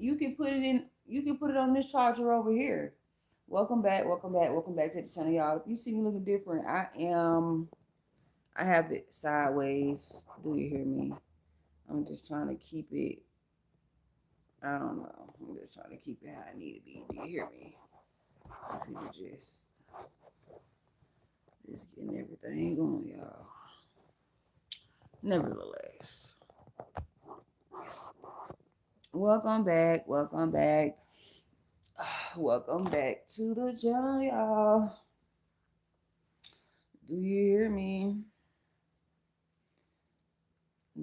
You can put it in. You can put it on this charger over here. Welcome back. Welcome back. Welcome back to the channel, y'all. If you see me looking different, I am. I have it sideways. Do you hear me? I'm just trying to keep it. I don't know. I'm just trying to keep it how I need to be. Do you hear me? If you could just getting everything going, y'all. Nevertheless, welcome back. Welcome back. Welcome back to the channel, y'all. Do you hear me?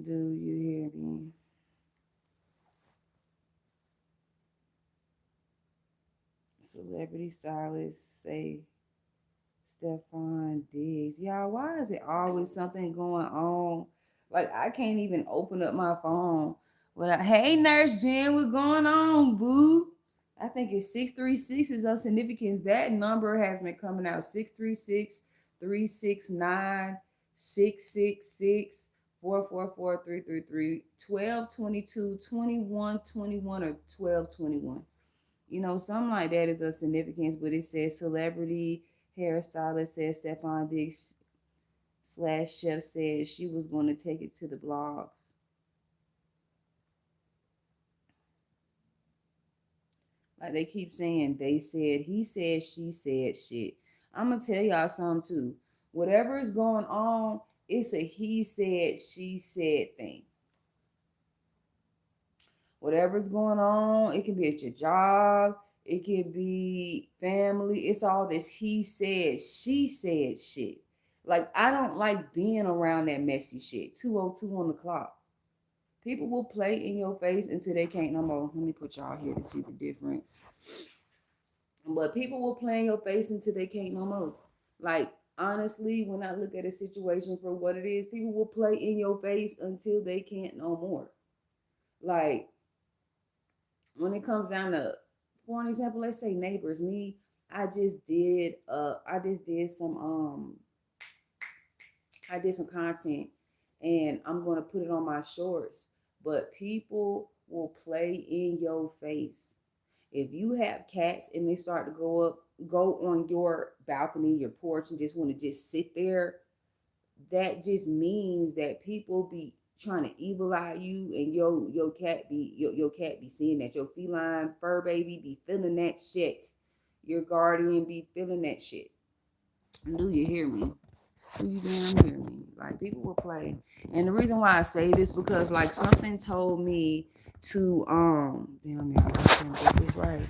Do you hear me? Celebrity stylist say Stefan Diggs. Y'all, why is it always something going on? Like I can't even open up my phone without hey Nurse Jen, what's going on, boo? I think it's 636 is of significance. That number has been coming out 636 369 666 444 333 1222 2121 or 1221. Something like that is of significance, but it says celebrity hairstylist says Stefan Diggs slash chef said she was going to take it to the blogs. Like they keep saying, they said, he said, she said shit. I'm going to tell y'all something too. Whatever is going on, it's a he said, she said thing. Whatever's going on, it can be at your job, it could be family. It's all this he said, she said shit. Like, I don't like being around that messy shit. 2:02 on the clock. People will play in your face until they can't no more. Let me put y'all here to see the difference. But people will play in your face until they can't no more. Like, honestly, when I look at a situation for what it is, people will play in your face until they can't no more. Like, when it comes down to, for an example, let's say neighbors, me, I just did some content and I'm gonna put it on my shorts, but people will play in your face. If you have cats and they start to go on your balcony, your porch, and just want to just sit there, that just means that people be trying to evil eye you, and your cat be seeing that, your feline fur baby be feeling that shit, your guardian be feeling that shit. Do you hear me? Do you damn hear me? Like people will play, and the reason why I say this because like something told me to damn it, I can't get this right.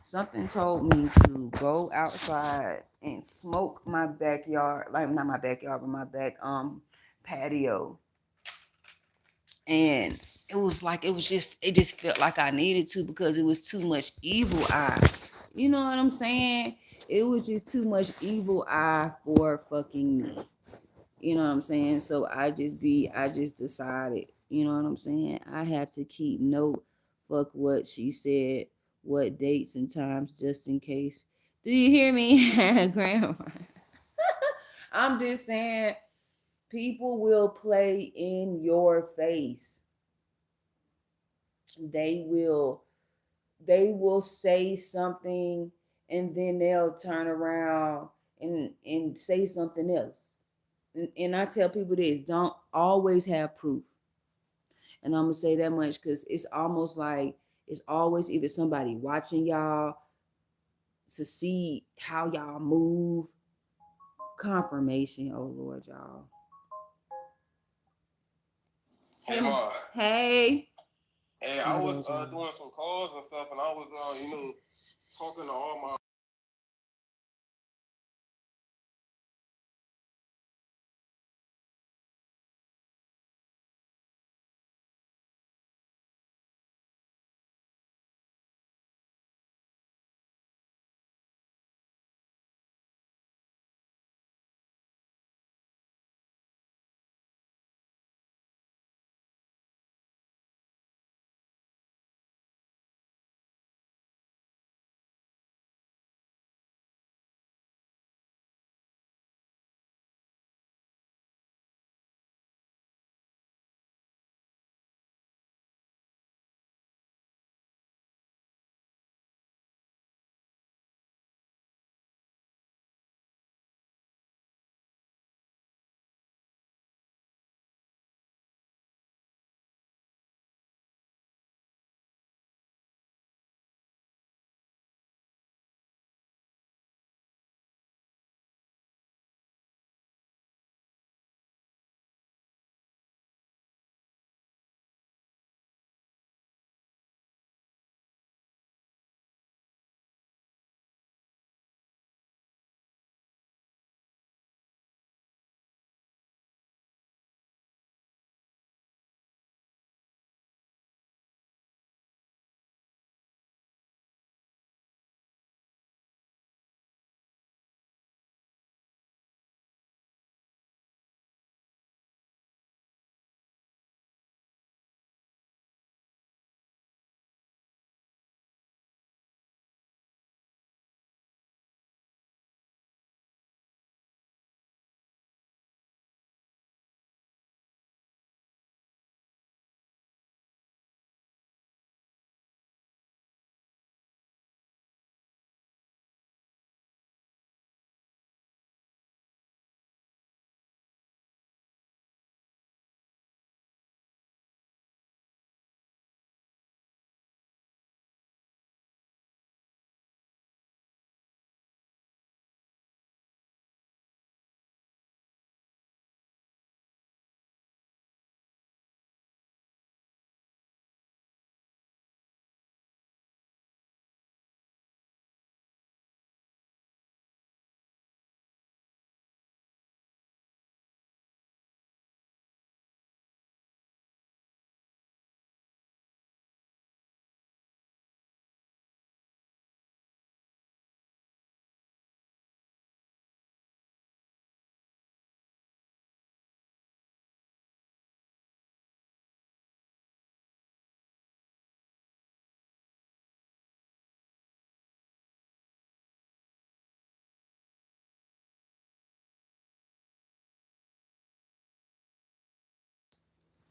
Something told me to go outside and smoke my backyard, like not my backyard, but my back patio. And it just felt like I needed to because it was too much evil eye. You know what I'm saying? It was just too much evil eye for fucking me. You know what I'm saying? So I just decided, you know what I'm saying? I have to keep note, fuck what she said, what dates and times, just in case. Do you hear me, Grandma? I'm just saying, people will play in your face. They will, they will say something, and then they'll turn around and say something else. And I tell people this: don't always have proof. And I'm gonna say that much because it's almost like it's always either somebody watching y'all to see how y'all move. Confirmation, oh Lord, y'all. Hey Ma. Hey. Hey, I was doing some calls and stuff, and I was talking to all my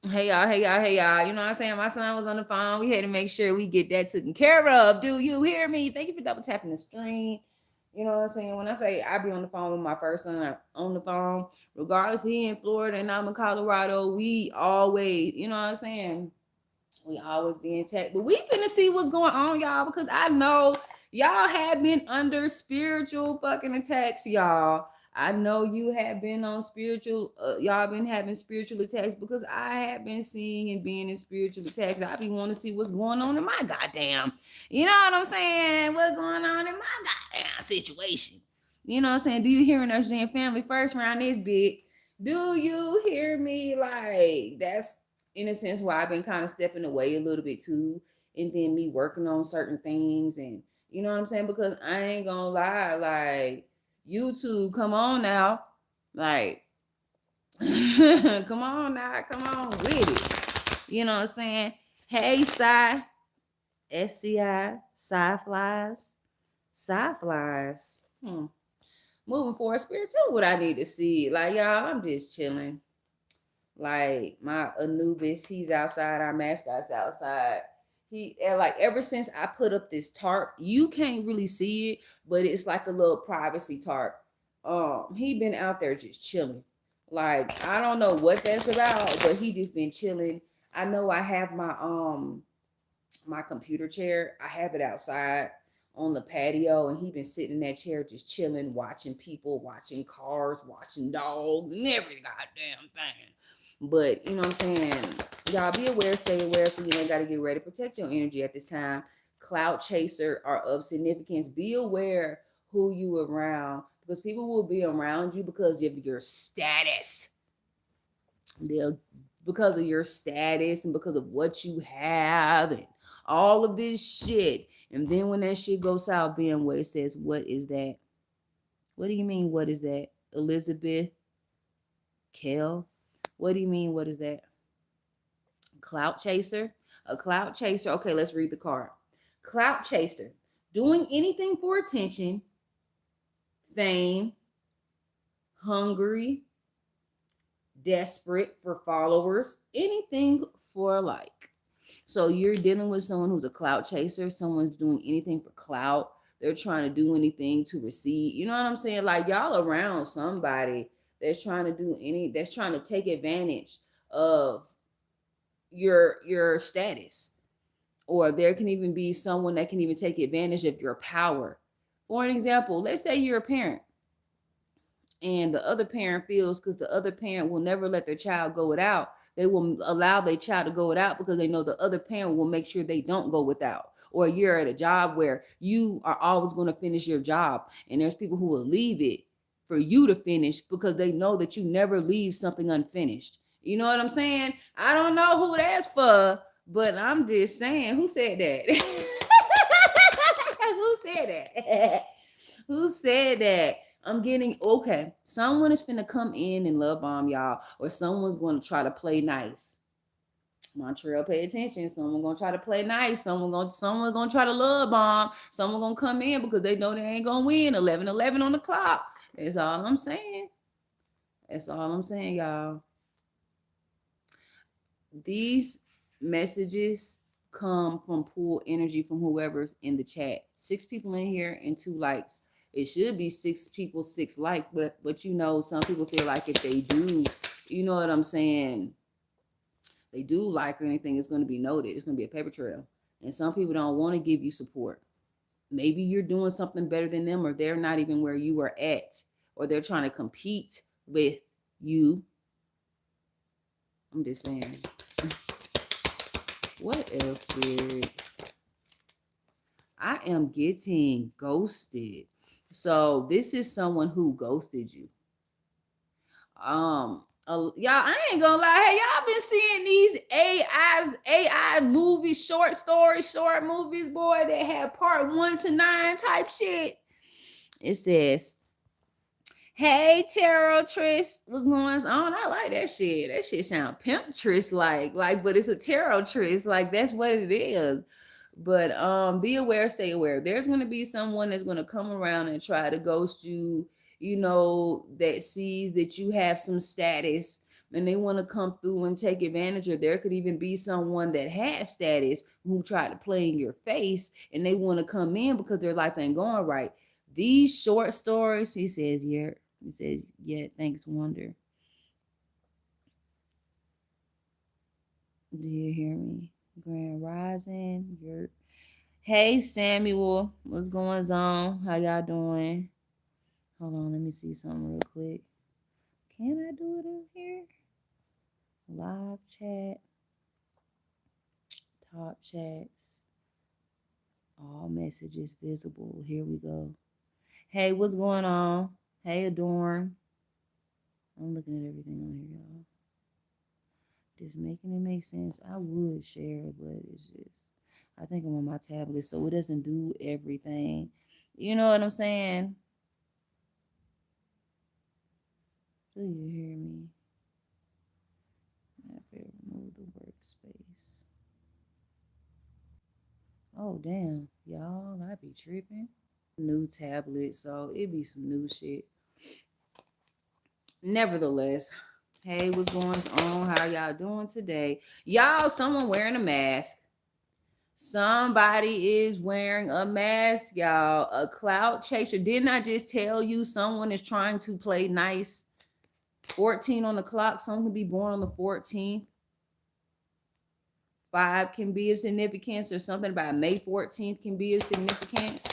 Hey y'all, hey y'all, hey y'all. You know what I'm saying? My son was on the phone. We had to make sure we get that taken care of. Do you hear me? Thank you for double tapping the screen. You know what I'm saying? When I say I be on the phone with my first son on the phone, regardless he in Florida and I'm in Colorado, we always, you know what I'm saying? We always be in tech. But we finna see what's going on, y'all, because I know y'all have been under spiritual fucking attacks, y'all. I know you have been on spiritual, y'all been having spiritual attacks because I have been seeing and being in spiritual attacks. I be wanting to see what's going on in my goddamn, you know what I'm saying? What's going on in my goddamn situation? You know what I'm saying? Do you hear an understand family first round this big? Do you hear me? Like, that's in a sense why I've been kind of stepping away a little bit too, and then me working on certain things, and you know what I'm saying, because I ain't gonna lie, like YouTube, come on now, like come on now, come on with it, you know what I'm saying. Hey Sci, SCI, Sci Flies, Sci Flies. Moving forward, spirit, tell me what I need to see. Like y'all, I'm just chilling. Like my Anubis, he's outside. Our mascot's outside. He like ever since I put up this tarp, you can't really see it, but it's like a little privacy tarp. He been out there just chilling. Like I don't know what that's about, but he just been chilling. I know I have my computer chair. I have it outside on the patio, and he been sitting in that chair just chilling, watching people, watching cars, watching dogs, and every goddamn thing. But you know what I'm saying? Y'all be aware, stay aware, so you ain't gotta get ready. Protect your energy at this time. Cloud chaser are of significance. Be aware who you around, because people will be around you because of your status. They'll because of your status and because of what you have and all of this shit. And then when that shit goes south, then what it says, what is that? What do you mean, what is that? Elizabeth Kell? What do you mean, what is that? Clout chaser? A clout chaser. Okay, let's read the card. Clout chaser. Doing anything for attention, fame, hungry, desperate for followers, anything for like. So you're dealing with someone who's a clout chaser, someone's doing anything for clout. They're trying to do anything to receive. You know what I'm saying? Like y'all around somebody that's trying to do any that's trying to take advantage of your status. Or there can even be someone that can even take advantage of your power. For an example, let's say you're a parent and the other parent feels, because the other parent will never let their child go without, they will allow their child to go without because they know the other parent will make sure they don't go without. Or you're at a job where you are always going to finish your job, and there's people who will leave it for you to finish because they know that you never leave something unfinished. You know what I'm saying? I don't know who that's for, but I'm just saying, who said that? Who said that? Who said that? I'm getting okay. Someone is finna come in and love bomb y'all, or someone's going to try to play nice. Montreal, pay attention. Someone gonna try to play nice. Someone gonna try to love bomb. Someone gonna come in because they know they ain't gonna win. 11-11 on the clock. That's all I'm saying. That's all I'm saying, y'all. These messages come from pool energy from whoever's in the chat. 6 people in here and 2 likes. It should be 6 people, 6 likes, but you know, some people feel like if they do, you know what I'm saying, they do like or anything, it's going to be noted. It's going to be a paper trail. And some people don't want to give you support. Maybe you're doing something better than them, or they're not even where you are at, or they're trying to compete with you. I'm just saying. What else, Spirit? I am getting ghosted. So this is someone who ghosted you. Y'all, I ain't gonna lie. Hey, y'all been seeing these AI movies, short stories, short movies, boy, that have part 1 to 9 type shit. It says, "Hey, Tarot Tris, what's going on?" I like that shit. That shit sound pimp Tris like, but it's a Tarot Tris. Like that's what it is. But be aware, stay aware. There's gonna be someone that's gonna come around and try to ghost you, you know, that sees that you have some status, and they want to come through and take advantage, or there could even be someone that has status who tried to play in your face and they want to come in because their life ain't going right. These short stories, he says, yeah, thanks, Wonder. Do you hear me? Grand Rising. Hey Samuel, what's going on? How y'all doing? Hold on, let me see something real quick. Can I do it in here? Live chat, top chats, all messages visible. Here we go. Hey, what's going on? Hey, Adorn. I'm looking at everything on here, y'all. Just making it make sense. I would share, but it's just, I think I'm on my tablet, so it doesn't do everything. You know what I'm saying? Do you hear me? I have to remove the workspace. Oh, damn. Y'all, I be tripping. New tablet, so it be some new shit. Nevertheless, hey, what's going on? How y'all doing today? Y'all, someone wearing a mask. Somebody is wearing a mask, y'all. A clout chaser. Didn't I just tell you someone is trying to play nice? 14 on the clock. Someone can be born on the 14th. 5 can be of significance, or something about May 14th can be of significance.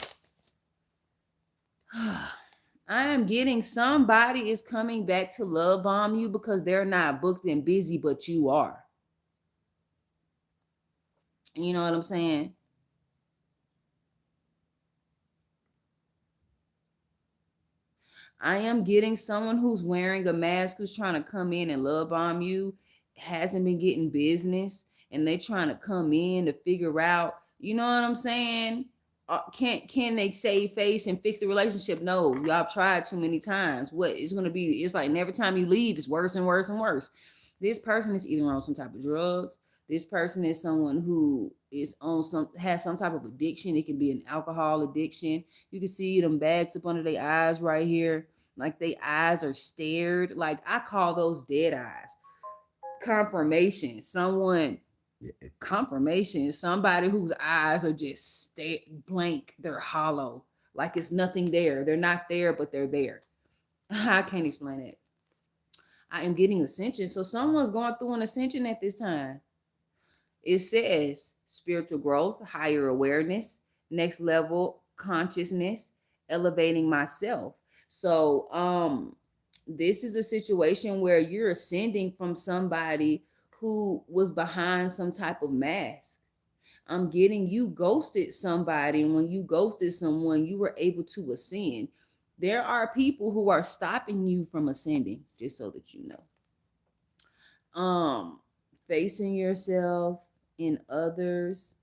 I am getting somebody is coming back to love bomb you because they're not booked and busy, but you are. You know what I'm saying? I am getting someone who's wearing a mask, who's trying to come in and love bomb you, hasn't been getting business, and they trying to come in to figure out, you know what I'm saying? Can they save face and fix the relationship? No, y'all tried too many times. What it's gonna be? It's like every time you leave, it's worse and worse and worse. This person is either on some type of drugs. This person is someone who is on has some type of addiction. It can be an alcohol addiction. You can see them bags up under their eyes right here. Like their eyes are stared. Like I call those dead eyes. Confirmation. Confirmation is somebody whose eyes are just blank. They're hollow. Like it's nothing there. They're not there, but they're there. I can't explain it. I am getting ascension. So someone's going through an ascension at this time. It says spiritual growth, higher awareness, next level consciousness, elevating myself. So this is a situation where you're ascending from somebody who was behind some type of mask. I'm getting you ghosted somebody, and when you ghosted someone, you were able to ascend. There are people who are stopping you from ascending, just so that you know. Facing yourself in others.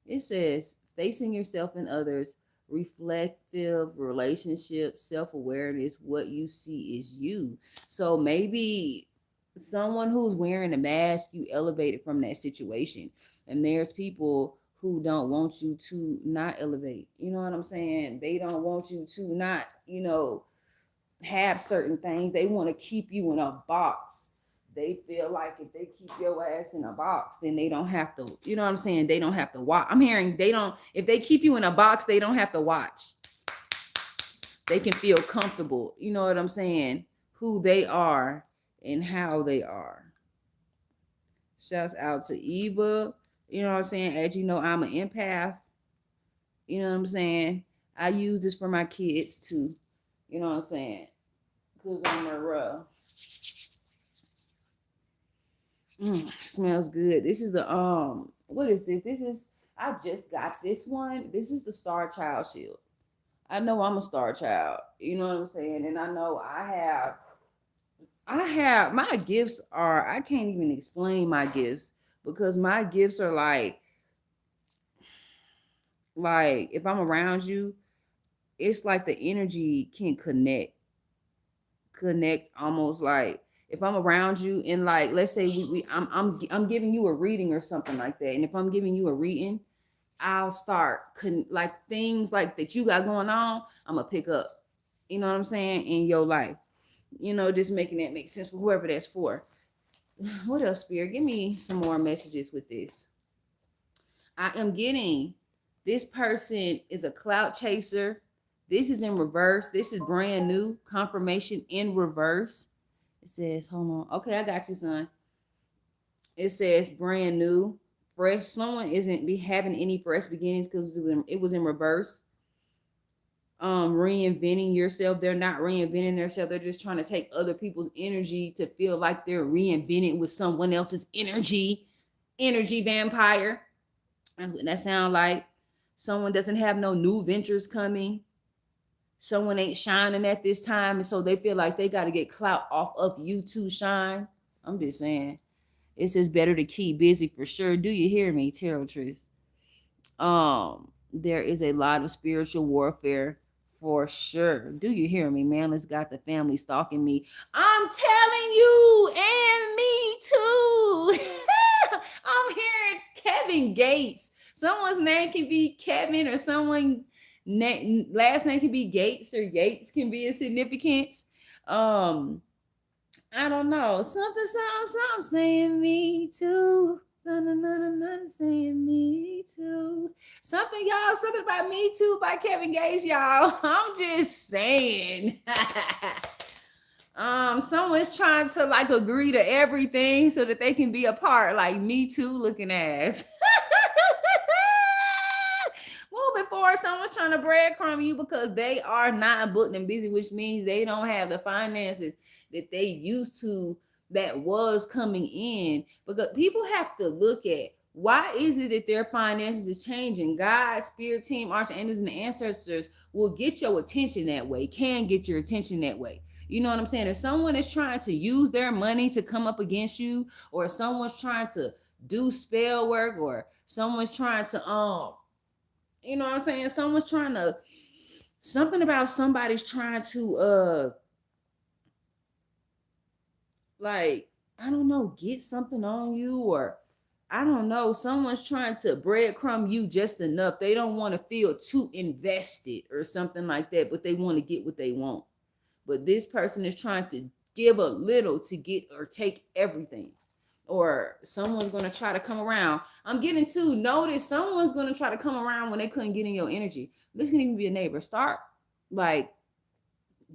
It says facing yourself in others, reflective relationship, self-awareness, what you see is you. So maybe someone who's wearing a mask, you elevated from that situation. And there's people who don't want you to not elevate. You know what I'm saying? They don't want you to not, have certain things. They want to keep you in a box. They feel like if they keep your ass in a box, then they don't have to, you know what I'm saying? They don't have to watch. I'm hearing if they keep you in a box, they don't have to watch. They can feel comfortable, you know what I'm saying? Who they are and how they are. Shouts out to Eva. You know what I'm saying? As you know, I'm an empath. You know what I'm saying? I use this for my kids too. You know what I'm saying? Because I'm a smells good. This is the what is this? I just got this one. This is the Star Child Shield. I know I'm a Star Child. You know what I'm saying? And I know I have my gifts are, I can't even explain my gifts, because my gifts are like if I'm around you, it's like the energy can connect almost like if I'm around you, and like let's say I'm giving you a reading or something like that, and if I'm giving you a reading, I'll start like things like that you got going on, I'm gonna pick up, you know what I'm saying, in your life. You know, just making that make sense for whoever that's for. What else, Spirit? Give me some more messages with this. I am getting this person is a clout chaser. This is in reverse. This is brand new confirmation in reverse. It says, hold on. Okay, I got you, son. It says brand new, fresh. Someone isn't be having any fresh beginnings because it was in reverse. Reinventing yourself. They're not reinventing themselves. They're just trying to take other people's energy to feel like they're reinvented with someone else's energy. Energy vampire. That's what that sound like. Someone doesn't have no new ventures coming. Someone ain't shining at this time, and so they feel like they got to get clout off of you to shine. I'm just saying. It's just better to keep busy for sure. Do you hear me, Tarot Tris? There is a lot of spiritual warfare for sure. Do you hear me? Man, let's got the family stalking me. I'm telling you, and me too. I'm hearing Kevin Gates. Someone's name can be Kevin, or someone last name can be Gates, or Yates can be a significance. I don't know. Something saying me too. Something saying me too. Something, y'all, something about me too by Kevin Gates, y'all. I'm just saying. Someone's trying to like agree to everything so that they can be a part, like me too looking ass. Moving forward, someone's trying to breadcrumb you because they are not booked and busy, which means they don't have the finances that they used to that was coming in. Because people have to look at why is it that their finances is changing. God, spirit team, archangels, and the ancestors will get your attention that way, can get your attention that way. You know what I'm saying? If someone is trying to use their money to come up against you, or someone's trying to do spell work, or someone's trying to you know what I'm saying? Someone's trying to, something about somebody's trying to like, I don't know, get something on you, or I don't know, someone's trying to breadcrumb you just enough. They don't want to feel too invested or something like that, but they want to get what they want. But this person is trying to give a little to get or take everything. Or someone's going to try to come around. I'm getting to notice someone's going to try to come around when they couldn't get in your energy. This can even be a neighbor. Start like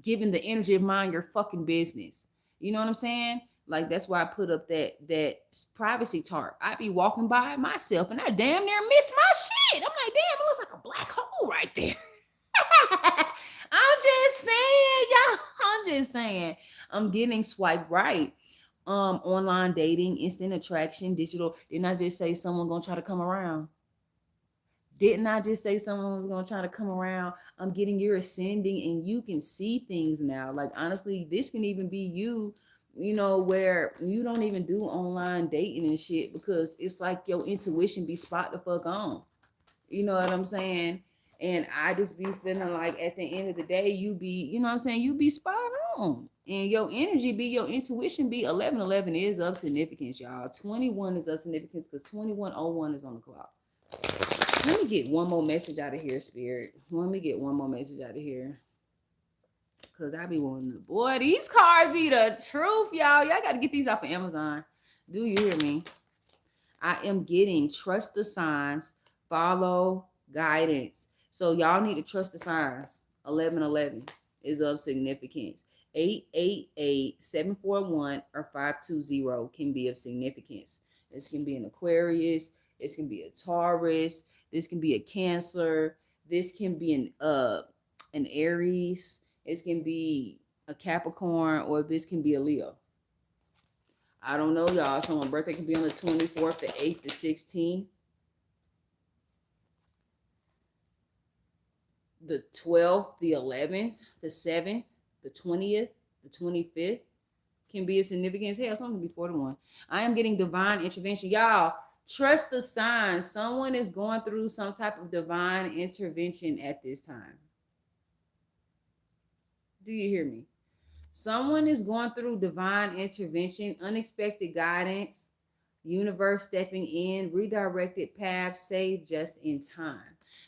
giving the energy of mind your fucking business. You know what I'm saying? Like, that's why I put up that privacy tarp. I be walking by myself and I damn near miss my shit. I'm like, damn, it looks like a black hole right there. I'm just saying, y'all. I'm just saying. I'm getting swiped right. Online dating, instant attraction, digital. Didn't I just say someone gonna try to come around? Didn't I just say someone was gonna try to come around? I'm getting you're ascending and you can see things now. Like, honestly, this can even be you, you know, where you don't even do online dating and shit because it's like your intuition be spot the fuck on. You know what I'm saying? And I just be feeling like at the end of the day, you be, you know what I'm saying? You be spot on. And your energy be, your intuition be 1111 is of significance, y'all. 21 is of significance because 2101 is on the clock. Let me get one more message out of here, Spirit. Let me get one more message out of here. Because I be wanting to, boy, these cards be the truth, y'all. Y'all got to get these off of Amazon. Do you hear me? I am getting trust the signs, follow guidance. So y'all need to trust the signs. 1111 is of significance. 888, 741, or 520 can be of significance. This can be an Aquarius. This can be a Taurus. This can be a Cancer. This can be an Aries. This can be a Capricorn, or this can be a Leo. I don't know, y'all. Someone's birthday can be on the 24th, the 8th, the 16th, the 12th, the 11th, the 7th, the 20th, the 25th. Can be of significance. Hell, something can be 41. I am getting divine intervention. Y'all, trust the signs. Someone is going through some type of divine intervention at this time. Do you hear me? Someone is going through divine intervention, unexpected guidance, universe stepping in, redirected paths, saved just in time.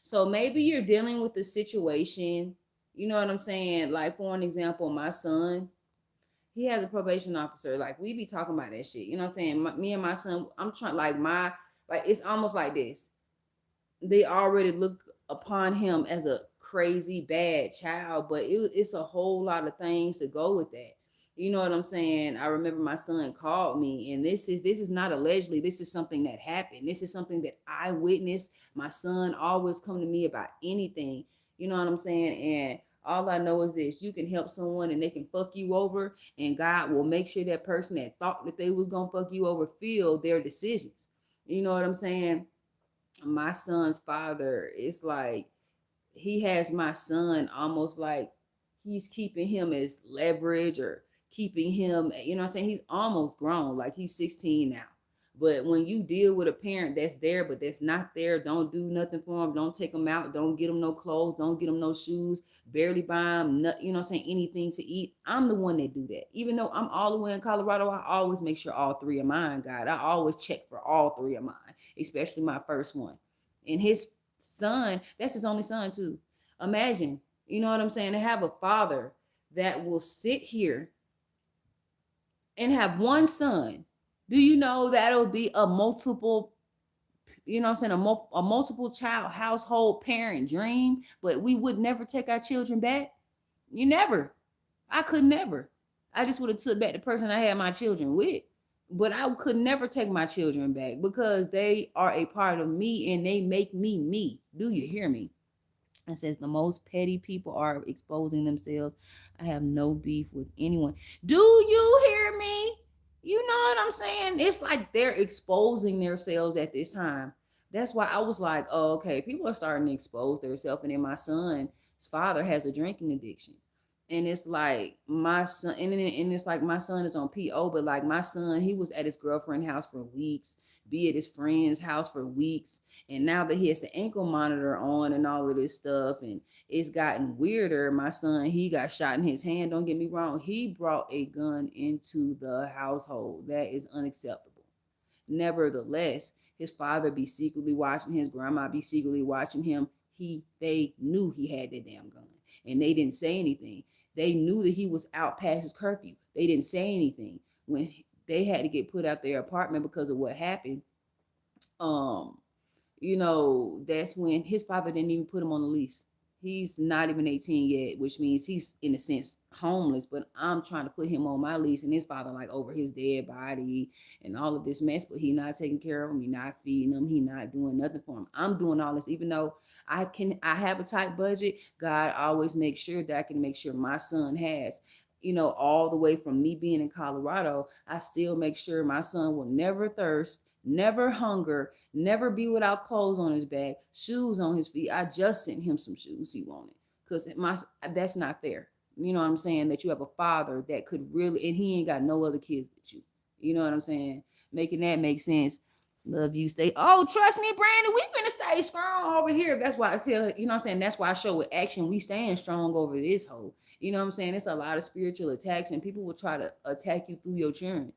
So maybe you're dealing with a situation, you know what I'm saying? Like, for an example, my son, He has a probation officer. Like we be talking about that shit. You know what I'm saying? Me and my son, I'm trying like it's almost like this. They already look upon him as a crazy bad child, but it's a whole lot of things to go with that. You know what I'm saying? I remember my son called me, and this is not allegedly. This is something that happened. This is something that I witnessed. My son always come to me about anything. You know what I'm saying? And all I know is this: you can help someone, and they can fuck you over, and God will make sure that person that thought that they was gonna fuck you over feel their decisions. You know what I'm saying? My son's father, it's like he has my son almost like he's keeping him as leverage or keeping him, you know what I'm saying? He's almost grown, like he's 16 now. But when you deal with a parent that's there, but that's not there, don't do nothing for him, don't take him out, don't get him no clothes, don't get him no shoes, barely buy him, you know what I'm saying, anything to eat. I'm the one that do that. Even though I'm all the way in Colorado, I always make sure all three of mine got. I always check for all three of mine, especially my first one. And his son, that's his only son too. Imagine, you know what I'm saying, to have a father that will sit here and have one son. Do you know that'll be a multiple, you know what I'm saying, a multiple child household parent dream, but we would never take our children back? You never. I could never. I just would have took back the person I had my children with. But I could never take my children back because they are a part of me and they make me me. Do you hear me? It says the most petty people are exposing themselves. I have no beef with anyone. Do you hear me? You know what I'm saying? It's like they're exposing themselves at this time. That's why I was like, oh, okay, people are starting to expose themselves. And then my son's father has a drinking addiction. And it's like my son, and it's like my son is on PO, but like my son, he was at his girlfriend's house for weeks, be at his friend's house for weeks, and now that he has the ankle monitor on and all of this stuff, and it's gotten weirder. My son, he got shot in his hand. Don't get me wrong. He brought a gun into the household. That is unacceptable. Nevertheless, his father be secretly watching, his grandma be secretly watching him. They knew he had that damn gun, and they didn't say anything. They knew that he was out past his curfew. They didn't say anything when they had to get put out their apartment because of what happened. Um, that's when his father didn't even put him on the lease. He's not even 18 yet, which means he's in a sense homeless, but I'm trying to put him on my lease, and his father like over his dead body and all of this mess, but he not taking care of him, he not feeding him, he not doing nothing for him. I'm doing all this, even though I have a tight budget. God always makes sure that I can make sure my son has, all the way from me being in Colorado, I still make sure my son will never thirst, never hunger, never be without clothes on his back, shoes on his feet. I just sent him some shoes he wanted because that's not fair. You know what I'm saying? That you have a father that could really, and he ain't got no other kids but you. You know what I'm saying? Making that make sense. Love you. Stay. Oh, trust me, Brandon. We finna stay strong over here. That's why I tell you know what I'm saying. That's why I show with action. We staying strong over this hole. You know what I'm saying? It's a lot of spiritual attacks, and people will try to attack you through your children,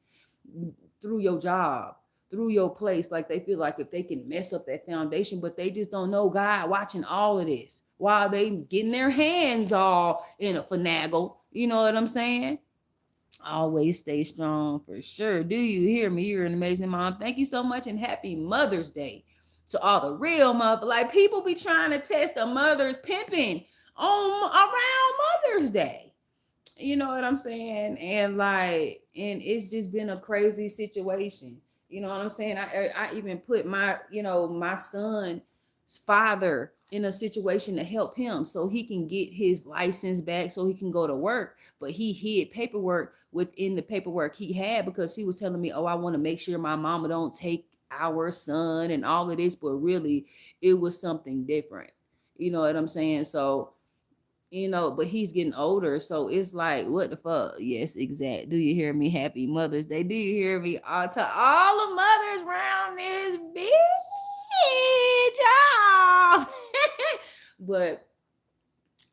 through your job, through your place. Like they feel like if they can mess up that foundation, but they just don't know God watching all of this while they getting their hands all in a finagle. You know what I'm saying? Always stay strong for sure. Do you hear me? You're an amazing mom. Thank you so much, and happy Mother's Day to all the real mother. Like people be trying to test a mother's pimping on around Mother's Day. You know what I'm saying? And it's just been a crazy situation. You know what I'm saying? I even put my son's father in a situation to help him so he can get his license back so he can go to work, but he hid paperwork within the paperwork he had because he was telling me, oh, I want to make sure my mama don't take our son and all of this, but really it was something different. You know what I'm saying? So but he's getting older, so it's like, what the fuck? Yes, exact. Do you hear me? Happy Mother's Day. Do you hear me? All to all the mothers around this bitch, but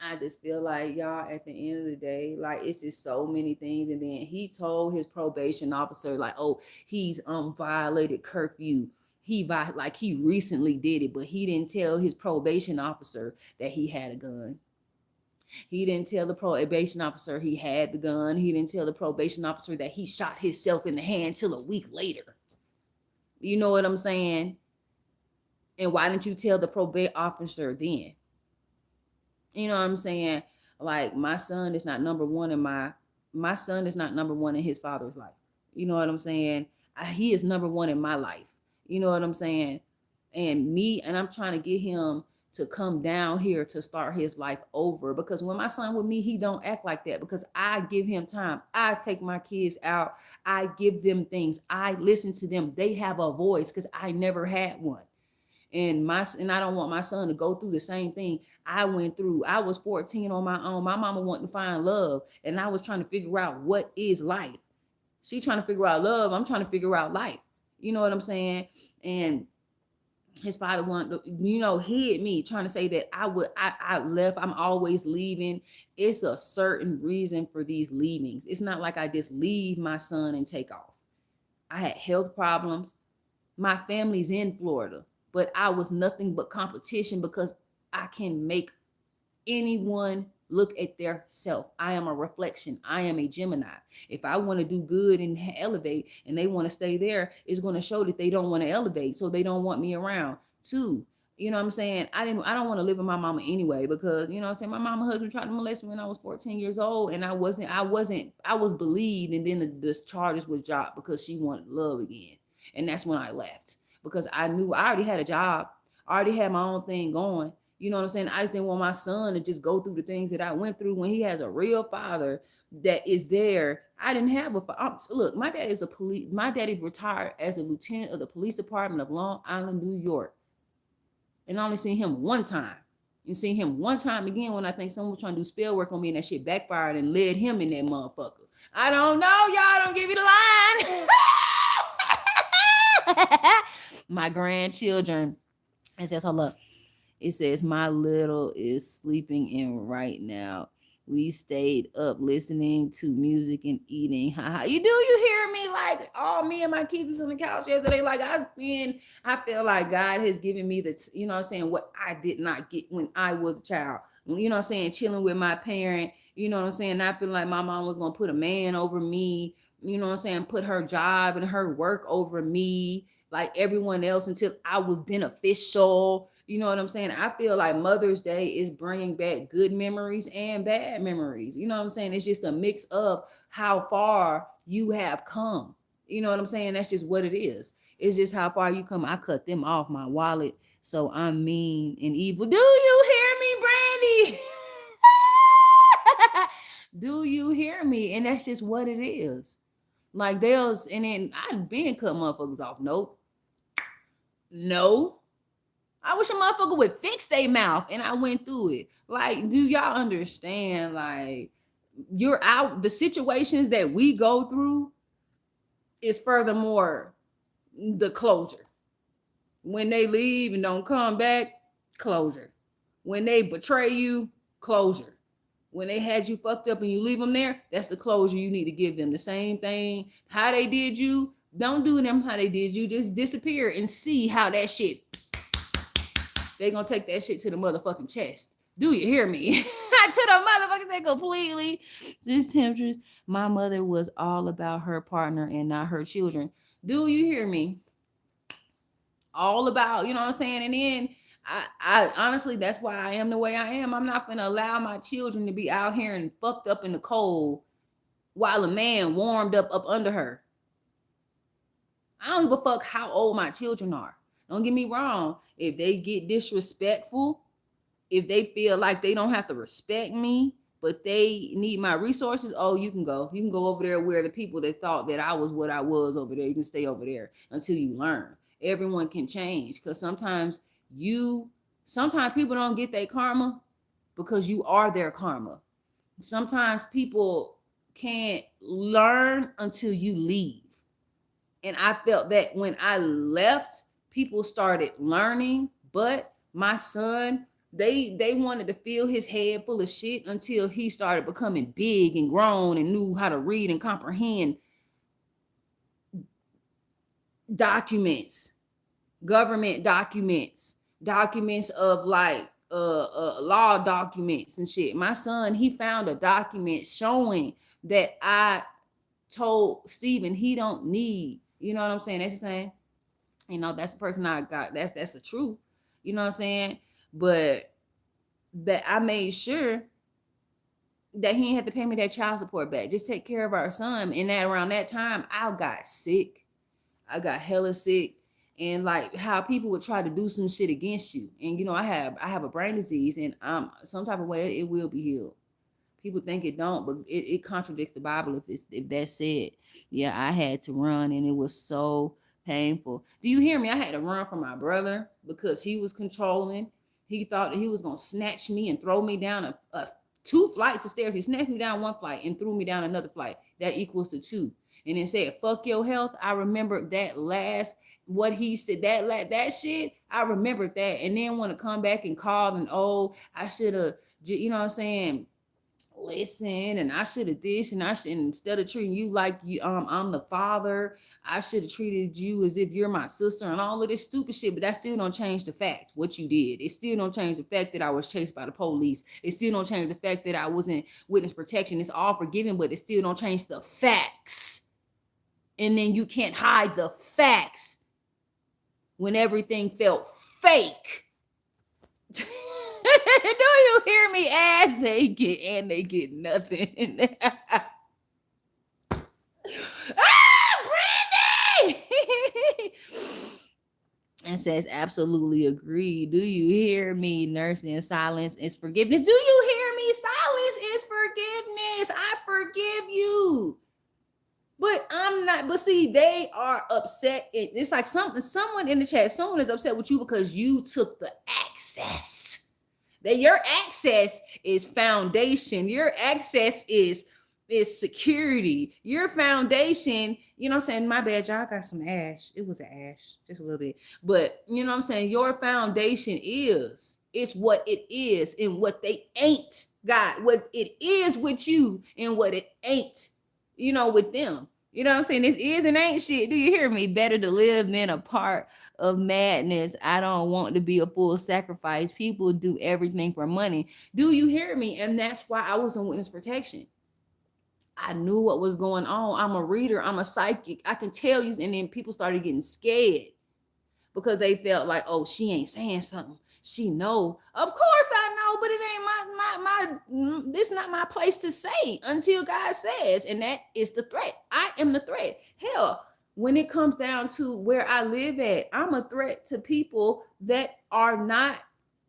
I just feel like y'all at the end of the day, like it's just so many things. And then he told his probation officer, like, oh, he's violated curfew. Like he recently did it, but he didn't tell his probation officer that he had a gun. He didn't tell the probation officer he had the gun. He didn't tell the probation officer that he shot himself in the hand till a week later. You know what I'm saying? And why didn't you tell the probate officer then? You know what I'm saying? Like, my son is not number one in my son is not number one in his father's life. You know what I'm saying? He is number one in my life. You know what I'm saying? And I'm trying to get him to come down here to start his life over, because when my son with me, he don't act like that, because I give him time. I take my kids out. I give them things. I listen to them. They have a voice because I never had one. And I don't want my son to go through the same thing I went through. I was 14 on my own. My mama wanted to find love, and I was trying to figure out what is life. She trying to figure out love. I'm trying to figure out life. You know what I'm saying? And his father wanted to, hid me, trying to say that I left. I'm always leaving. It's a certain reason for these leavings. It's not like I just leave my son and take off. I had health problems. My family's in Florida, but I was nothing but competition, because I can make anyone look at their self. I am a reflection. I am a Gemini. If I want to do good and elevate, and they want to stay there, it's going to show that they don't want to elevate, so they don't want me around. Two, you know what I'm saying? I don't want to live with my mama anyway, because, you know what I'm saying, my mama husband tried to molest me when I was 14 years old, and I was believed, and then the charges was dropped because she wanted love again. And that's when I left, because I knew I already had a job. I already had my own thing going. You know what I'm saying? I just didn't want my son to just go through the things that I went through when he has a real father that is there. I didn't have a look, my daddy retired as a lieutenant of the police department of Long Island, New York. And I only seen him one time. And seen him one time again when I think someone was trying to do spell work on me, and that shit backfired and led him in that motherfucker. I don't know. Y'all don't give me the line. My grandchildren. It says, hold up. It says, my little is sleeping in right now. We stayed up listening to music and eating. You hear me? Like, all me and my kids was on the couch yesterday. Like, I feel like God has given me you know what I'm saying, what I did not get when I was a child. You know what I'm saying? Chilling with my parent. You know what I'm saying? Not feeling like my mom was going to put a man over me. You know what I'm saying? Put her job and her work over me, like everyone else, until I was beneficial. You know what I'm saying? I feel like Mother's Day is bringing back good memories and bad memories. You know what I'm saying? It's just a mix of how far you have come. You know what I'm saying? That's just what it is. It's just how far you come. I cut them off my wallet, so I'm mean and evil. Do you hear me, Brandy? Do you hear me? And that's just what it is. Like, and then I've been cut motherfuckers off. Nope. No. I wish a motherfucker would fix their mouth, and I went through it. Like, do y'all understand? Like, you're out. The situations that we go through is furthermore the closure. When they leave and don't come back, closure. When they betray you, closure. When they had you fucked up and you leave them there, that's the closure you need to give them. The same thing, how they did you, don't do them how they did you. Just disappear and see how that shit, they gonna take that shit to the motherfucking chest. Do you hear me? To the motherfucking thing completely. This temptress, my mother was all about her partner and not her children. Do you hear me? All about, you know what I'm saying? And then I honestly, that's why I am the way I am. I'm not gonna allow my children to be out here and fucked up in the cold while a man warmed up under her. I don't give a fuck how old my children are. Don't get me wrong. If they get disrespectful, if they feel like they don't have to respect me, but they need my resources, oh, you can go. You can go over there where the people that thought that I was what I was over there, you can stay over there until you learn. Everyone can change, because sometimes people don't get their karma because you are their karma. Sometimes people can't learn until you leave. And I felt that when I left, people started learning, but my son, they wanted to fill his head full of shit until he started becoming big and grown and knew how to read and comprehend documents, government documents of like law documents and shit. My son, he found a document showing that I told Steven he don't need, you know what I'm saying? That's the thing. You know, that's the person I got. That's the truth. You know what I'm saying? But that I made sure that he didn't have to pay me that child support back. Just take care of our son. And that around that time, I got sick. I got hella sick. And like how people would try to do some shit against you. And you know, I have a brain disease, and some type of way it will be healed. People think it don't, but it contradicts the Bible if that's said. Yeah, I had to run, and it was so painful. Do you hear me? I had to run from my brother because he was controlling. He thought that he was gonna snatch me and throw me down a 2 flights of stairs. He snatched me down 1 flight and threw me down another flight. That equals to 2. And then said, "Fuck your health." I remember that last what he said, that shit. I remembered that, and then want to come back and call and I should have, you know what I'm saying? Listen, and I should have this, and instead of treating you like I'm the father, I should have treated you as if you're my sister and all of this stupid shit. But that still don't change the fact what you did. It still don't change the fact that I was chased by the police. It still don't change the fact that I wasn't witness protection. It's all forgiven, but it still don't change the facts. And then you can't hide the facts when everything felt fake. Do you hear me? As they get nothing. Brandy! And says, absolutely agree. Do you hear me? Nursing silence is forgiveness. Do you hear me? Silence is forgiveness. I forgive you. But I'm not, but see, they are upset. It's like someone in the chat, someone is upset with you because you took the access. That your access is foundation. Your access is security. Your foundation, you know what I'm saying? My bad, y'all got some ash. It was an ash, just a little bit. But you know what I'm saying? Your foundation it's what it is and what they ain't got. What it is with you and what it ain't, you know, with them. You know what I'm saying? This is and ain't shit. Do you hear me? Better to live than a part of madness. I don't want to be a full sacrifice. People do everything for money. Do you hear me? And that's why I was in witness protection. I knew what was going on. I'm a reader. I'm a psychic. I can tell you. And then people started getting scared because they felt like, oh, she ain't saying something. She know. Of course I know, but it ain't this not my place to say until God says. And that is the threat. I am the threat. Hell, when it comes down to where I live at, I'm a threat to people that are not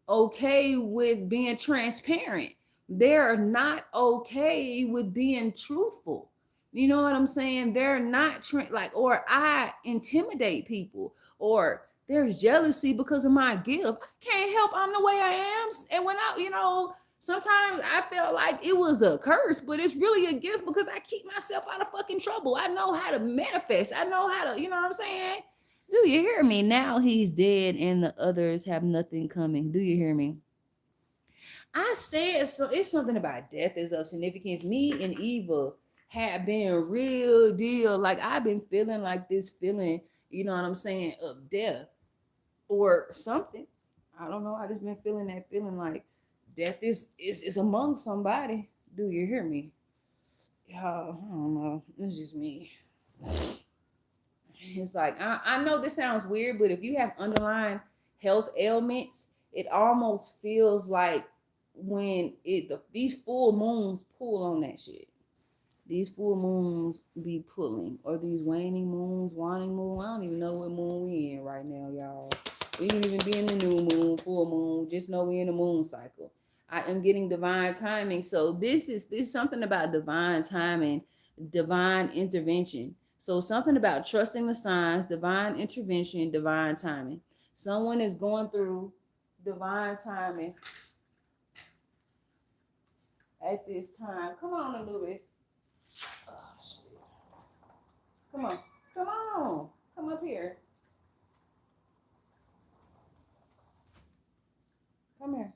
okay with being transparent. They're not okay with being truthful. You know what I'm saying? They're not or I intimidate people, or there's jealousy because of my gift. I can't help I'm the way I am. And when sometimes I felt like it was a curse, but it's really a gift because I keep myself out of fucking trouble. I know how to manifest. I know how to, you know what I'm saying? Do you hear me? Now he's dead and the others have nothing coming. Do you hear me? I said so. It's something about death is of significance. Me and Eva have been real deal. Like I've been feeling like this feeling, you know what I'm saying, of death or something. I don't know. I just been feeling that feeling like death is among somebody. Do you hear me? Y'all, I don't know. It's just me. It's like I know this sounds weird, but if you have underlying health ailments, it almost feels like when these full moons pull on that shit. These full moons be pulling, or these waning moons, waning moon. I don't even know what moon we in right now, y'all. We ain't even be in the new moon, full moon. Just know we in the moon cycle. I am getting divine timing. So this is something about divine timing, divine intervention. So something about trusting the signs, divine intervention, divine timing. Someone is going through divine timing at this time. Come on, Anubis. Oh, shit. Come on. Come on. Come up here. Come here.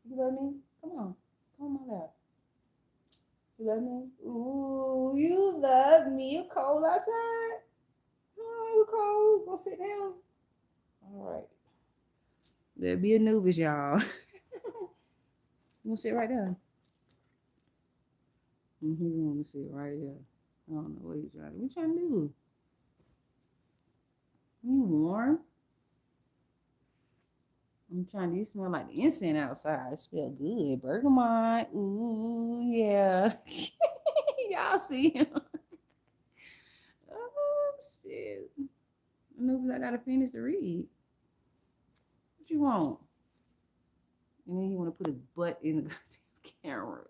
You love me? Come on. Come on my lap. You love me? Ooh, you love me. You cold outside? Oh, you cold. Go sit down. All right. There'll be Anubis, y'all. You want to sit right there? He want to sit right there. I don't know what he's trying to do. What you trying to do? You warm? I'm trying to. You smell like the incense outside. It smell good. Bergamot. Ooh, yeah. Y'all see him? Oh shit! Anubis, I gotta finish the read. What you want? And then he want to put his butt in the goddamn camera.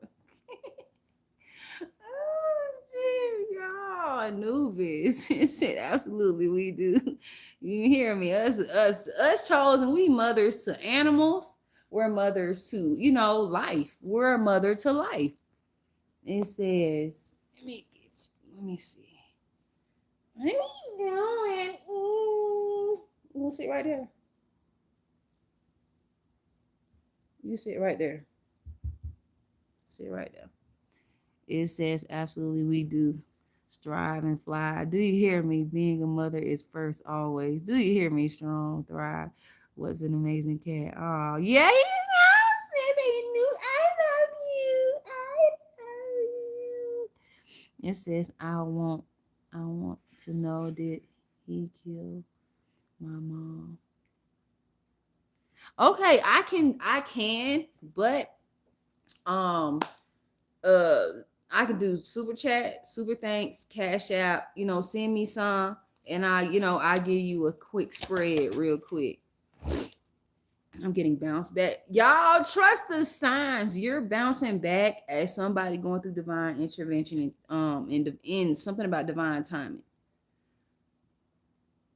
Oh shit, y'all! Anubis. It said absolutely we do. You hear me? Us chosen. We mothers to animals. We're mothers to life. We're a mother to life. It says, let me see. What are you doing? We'll sit right there. You sit right there. Sit right there. It says, absolutely, we do strive and fly. Do you hear me? Being a mother is first always. Do you hear me? Strong, thrive. Was an amazing cat. Oh, yeah, he says he knew I love you. I love you. It says, I want to know that he killed my mom. Okay, I can, but I can do super chat, super thanks, cash app, send me some, and I give you a quick spread real quick. I'm getting bounced back. Y'all trust the signs. You're bouncing back as somebody going through divine intervention in something about divine timing.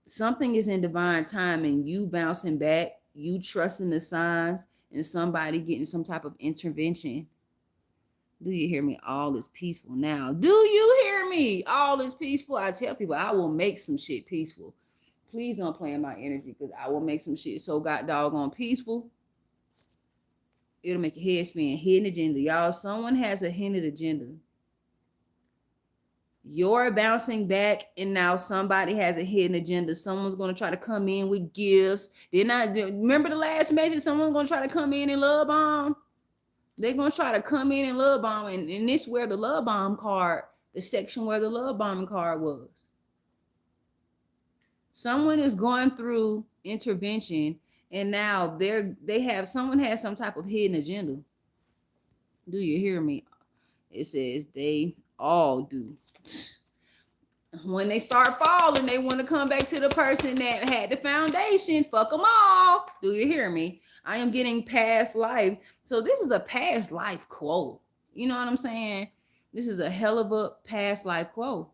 Something is in divine timing. You bouncing back, you trusting the signs, and somebody getting some type of intervention. Do you hear me? All is peaceful now. Do you hear me? All is peaceful. I tell people I will make some shit peaceful. Please don't play in my energy because I will make some shit so god doggone peaceful. It'll make your head spin. Hidden agenda. Y'all, someone has a hidden agenda. You're bouncing back and now somebody has a hidden agenda. Someone's going to try to come in with gifts. Remember the last message? Someone's going to try to come in and love bomb. They're going to try to come in and love bomb. And this where the love bomb card, the section where the love bombing card was. Someone is going through intervention and now someone has some type of hidden agenda. Do you hear me? It says they all do. When they start falling, they want to come back to the person that had the foundation. Fuck them all. Do you hear me? I am getting past life. So this is a past life quote. You know what I'm saying? This is a hell of a past life quote.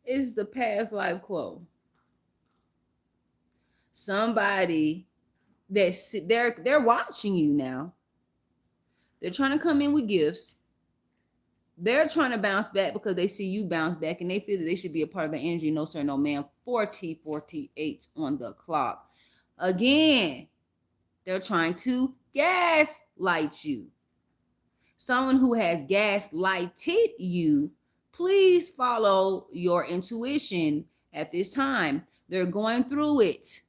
It's the past life quote. Somebody they're watching you now. They're trying to come in with gifts. They're trying to bounce back because they see you bounce back and they feel that they should be a part of the energy. No, sir, no, ma'am. 48 on the clock. Again, they're trying to gaslight you. Someone who has gaslighted you, please follow your intuition at this time. They're going through it.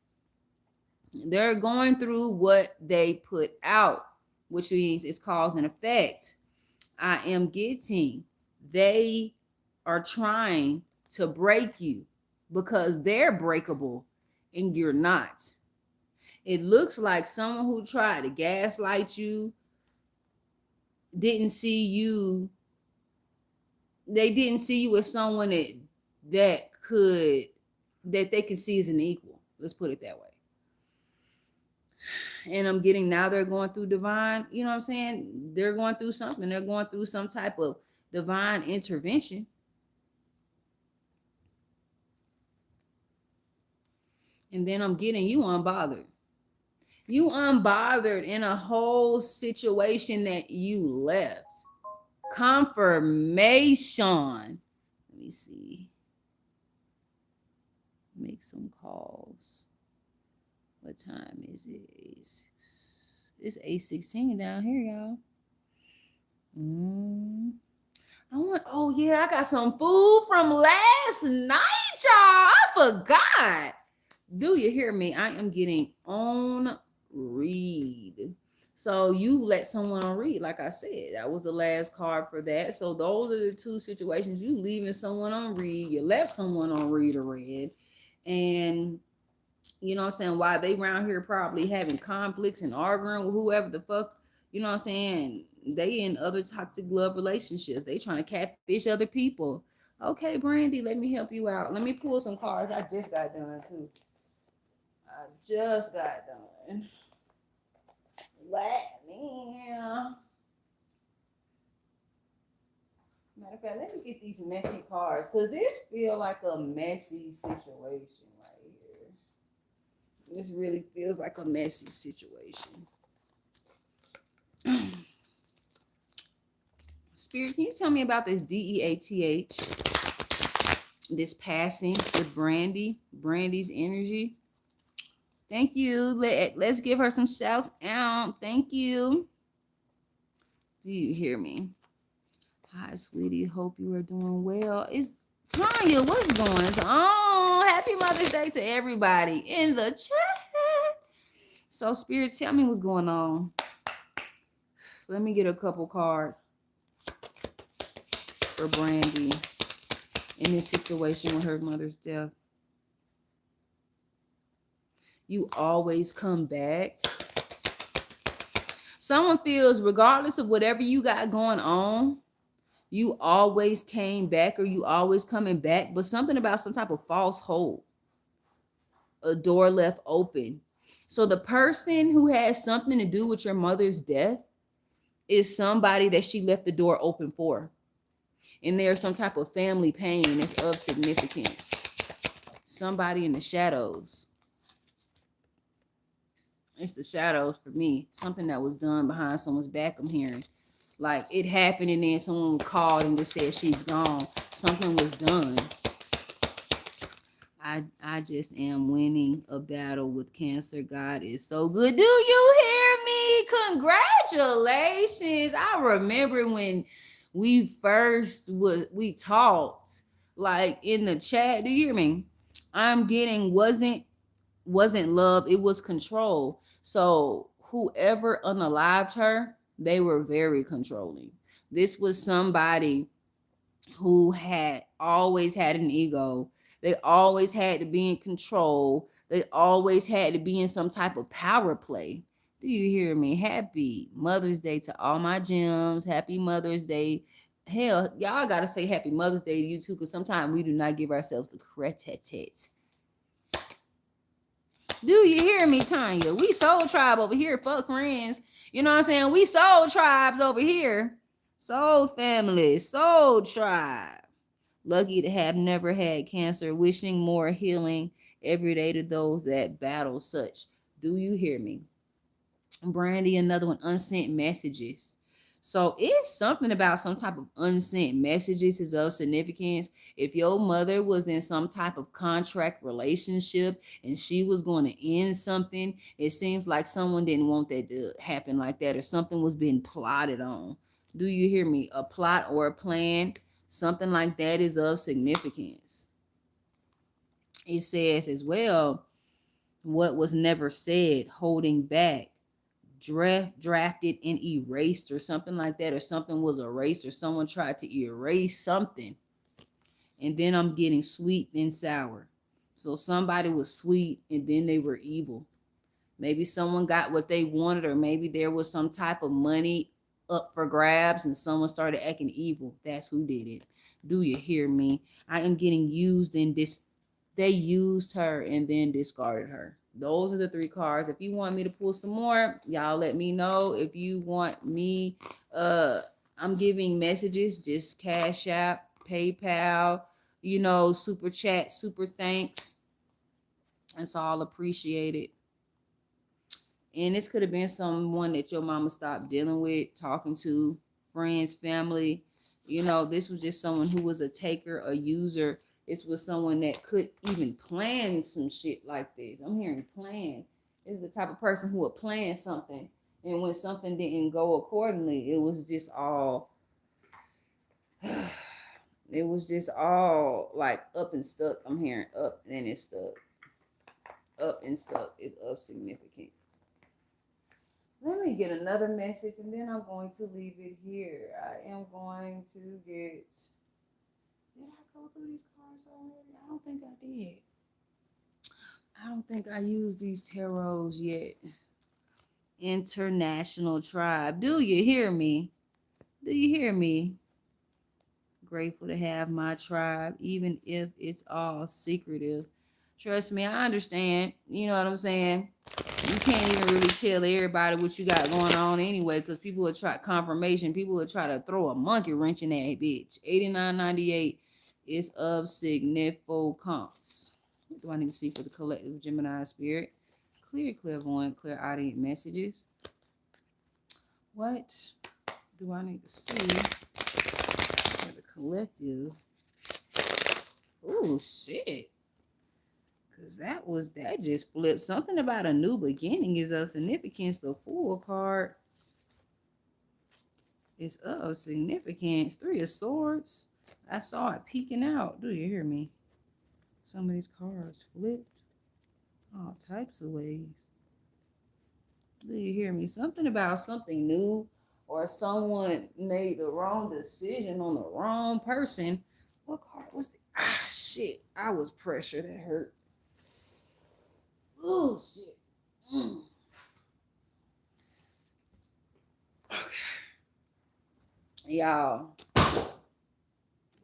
They're going through what they put out, which means it's cause and effect. I am getting, they are trying to break you because they're breakable and you're not. It looks like someone who tried to gaslight you didn't see you. They didn't see you as someone that they could see as an equal. Let's put it that way. And I'm getting now they're going through divine, you know what I'm saying? They're going through something. They're going through some type of divine intervention. And then I'm getting you unbothered. You unbothered in a whole situation that you left. Confirmation. Let me see. Make some calls. What time is it? It's 8:16 down here, y'all. I got some food from last night, y'all. I forgot. Do you hear me? I am getting on read. So you let someone on read, like I said, that was the last card for that. So those are the two situations: you leaving someone on read, you left someone on read or read, and you know what I'm saying, why they around here probably having conflicts and arguing with whoever the fuck, you know what I'm saying, they in other toxic love relationships. They trying to catfish other people. Okay, Brandy, let me help you out. Let me pull some cards. I just got done too. I just got done. Let me. Matter of fact, let me get these messy cards because this feel like a messy situation right here. This really feels like a messy situation. Spirit, can you tell me about this DEATH? This passing with Brandy's energy. Thank you. Let's give her some shouts out. Thank you. Do you hear me? Hi, sweetie. Hope you are doing well. It's Tanya. What's going on? Happy Mother's Day to everybody in the chat. So, Spirit, tell me what's going on. Let me get a couple cards for Brandy in this situation with her mother's death. You always come back. Someone feels, regardless of whatever you got going on, you always came back, or you always coming back, but something about some type of false hope, a door left open. So the person who has something to do with your mother's death is somebody that she left the door open for. And there's some type of family pain that's of significance. Somebody in the shadows. It's the shadows for me. Something that was done behind someone's back, I'm hearing. Like it happened and then someone called and just said she's gone. Something was done. I just am winning a battle with Cancer. God is so good. Do you hear me? Congratulations. I remember when we first we talked, like in the chat. Do you hear me? I'm getting wasn't love, it was control. So whoever unalived her, they were very controlling. This was somebody who had always had an ego. They always had to be in control. They always had to be in some type of power play. Do you hear me? Happy Mother's Day to all my gems. Happy Mother's Day. Hell, y'all got to say Happy Mother's Day to you too, because sometimes we do not give ourselves the credit. Do you hear me, Tanya? We soul tribe over here. Fuck friends. You know what I'm saying? We soul tribes over here. Soul family. Soul tribe. Lucky to have never had cancer. Wishing more healing every day to those that battle such. Do you hear me? Brandy, another one. Unsent messages. So it's something about some type of unsent messages is of significance. If your mother was in some type of contract relationship and she was going to end something, it seems like someone didn't want that to happen like that, or something was being plotted on. Do you hear me? A plot or a plan, something like that is of significance. It says as well, what was never said, holding back, drafted and erased, or something like that, or something was erased, or someone tried to erase something. And then I'm getting sweet and sour. So somebody was sweet and then they were evil. Maybe someone got what they wanted, or maybe there was some type of money up for grabs and someone started acting evil. That's who did it. Do you hear me? I am getting used in this. They used her and then discarded her. Those are the three cards. If you want me to pull some more, y'all let me know. If you want me, I'm giving messages, just Cash App, PayPal, super chat, super thanks. It's all appreciated. And this could have been someone that your mama stopped dealing with, talking to, friends, family. This was just someone who was a taker, a user. This was someone that could even plan some shit like this. I'm hearing plan. This is the type of person who would plan something. And when something didn't go accordingly, it was just all like up and stuck. I'm hearing up and it's stuck. up and stuff is of significance. Let me get another message and then I'm going to leave it here. I am going to get. Did I go through these cards already? I don't think I did. I don't think I used these tarots yet. International tribe. Do you hear me? Do you hear me? Grateful to have my tribe, even if it's all secretive. Trust me, I understand. You know what I'm saying? You can't even really tell everybody what you got going on anyway, because people will try confirmation. People will try to throw a monkey wrench in that bitch. 8998 is of significance. What do I need to see for the collective Gemini spirit? Clear, clairvoyant, clear audience messages. What do I need to see for the collective? Oh, shit. Because that just flipped. Something about a new beginning is of significance. The Fool card is of significance. Three of Swords. I saw it peeking out. Do you hear me? Some of these cards flipped all types of ways. Do you hear me? Something about something new, or someone made the wrong decision on the wrong person. What card was the shit? I was pressure. That hurt. Oh shit. Okay. Y'all.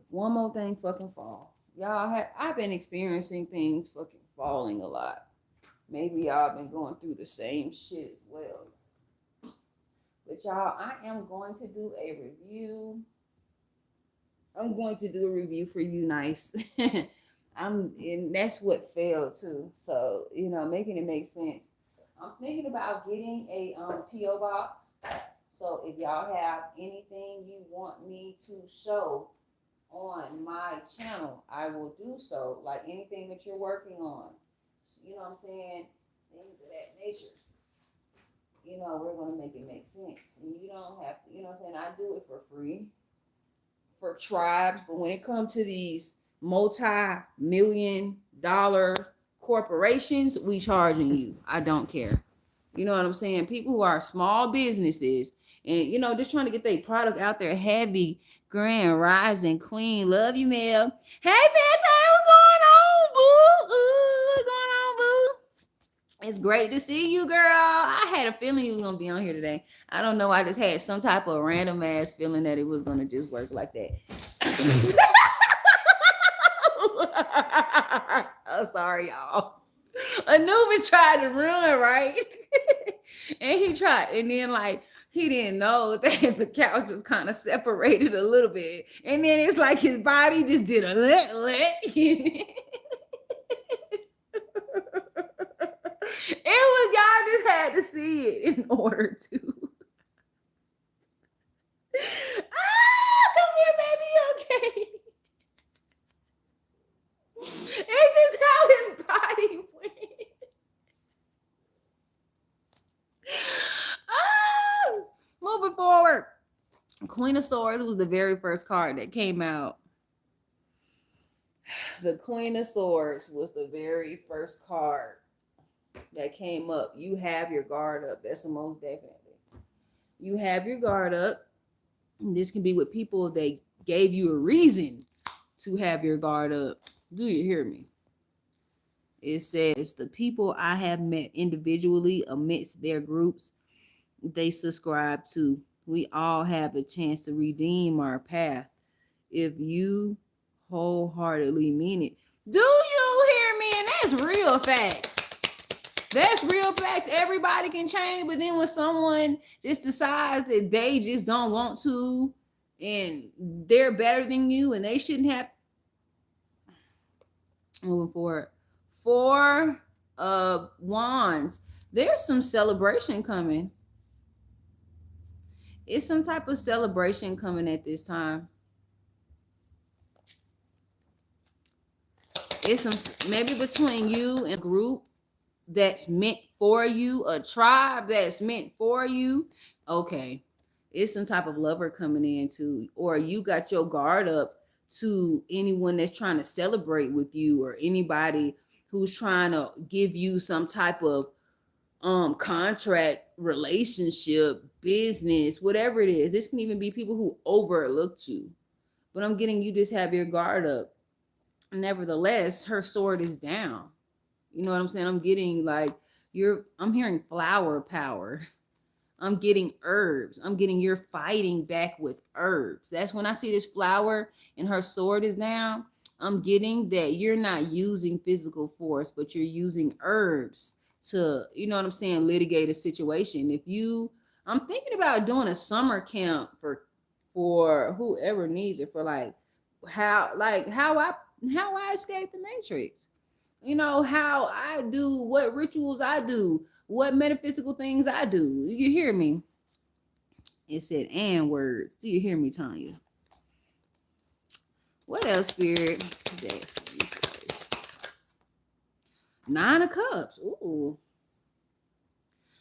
One more thing fucking fall. I've been experiencing things fucking falling a lot. Maybe y'all been going through the same shit as well. But y'all, I am going to do a review. I'm going to do a review for you nice. And that's what failed too. So, making it make sense. I'm thinking about getting a P.O. box. So if y'all have anything you want me to show on my channel, I will do so. Like anything that you're working on. You know what I'm saying? Things of that nature. We're going to make it make sense. And you don't have to, what I'm saying? I do it for free for tribes. But when it comes to these multi-million-dollar corporations, we charging you. I don't care. You know what I'm saying? People who are small businesses and, just trying to get their product out there heavy. Grand Rising Queen. Love you, Mel. Hey, Fanta, what's going on, boo? What's going on, boo? It's great to see you, girl. I had a feeling you was going to be on here today. I don't know. I just had some type of random ass feeling that it was going to just work like that. Oh, sorry, y'all. Anubis tried to run, right? And he tried. And then, he didn't know that the couch was kind of separated a little bit. And then it's like his body just did a let. It was, y'all just had to see it in order to. Come here, baby, okay? It's just how his body went. Moving forward, Queen of Swords was the very first card that came out. The Queen of Swords was the very first card that came up. You have your guard up. That's the most definitely. You have your guard up. This can be with people that gave you a reason to have your guard up. Do you hear me? It says, the people I have met individually amidst their groups they subscribe to. We all have a chance to redeem our path if you wholeheartedly mean it. Do you hear me? And that's real facts. That's real facts. Everybody can change, but then when someone just decides that they just don't want to and they're better than you and they shouldn't have. Moving forward. 4 of Wands. There's some celebration coming. It's some type of celebration coming at this time. It's some maybe between you and a group that's meant for you, a tribe that's meant for you. Okay. It's some type of lover coming in too, or you got your guard up to anyone that's trying to celebrate with you or anybody who's trying to give you some type of contract, relationship, business, whatever it is. This can even be people who overlooked you. But I'm getting you just have your guard up. Nevertheless, her sword is down. You know what I'm saying? I'm getting like I'm hearing flower power. I'm getting herbs. I'm getting you're fighting back with herbs. That's when I see this flower and her sword is down. I'm getting that you're not using physical force, but you're using herbs to, you know what I'm saying, litigate a situation. I'm thinking about doing a summer camp for whoever needs it, for how I escape the matrix. You know, how I do, what rituals I do, what metaphysical things I do. You hear me? It said and words. Do you hear me, Tanya? What else, Spirit? Nine of Cups. Ooh.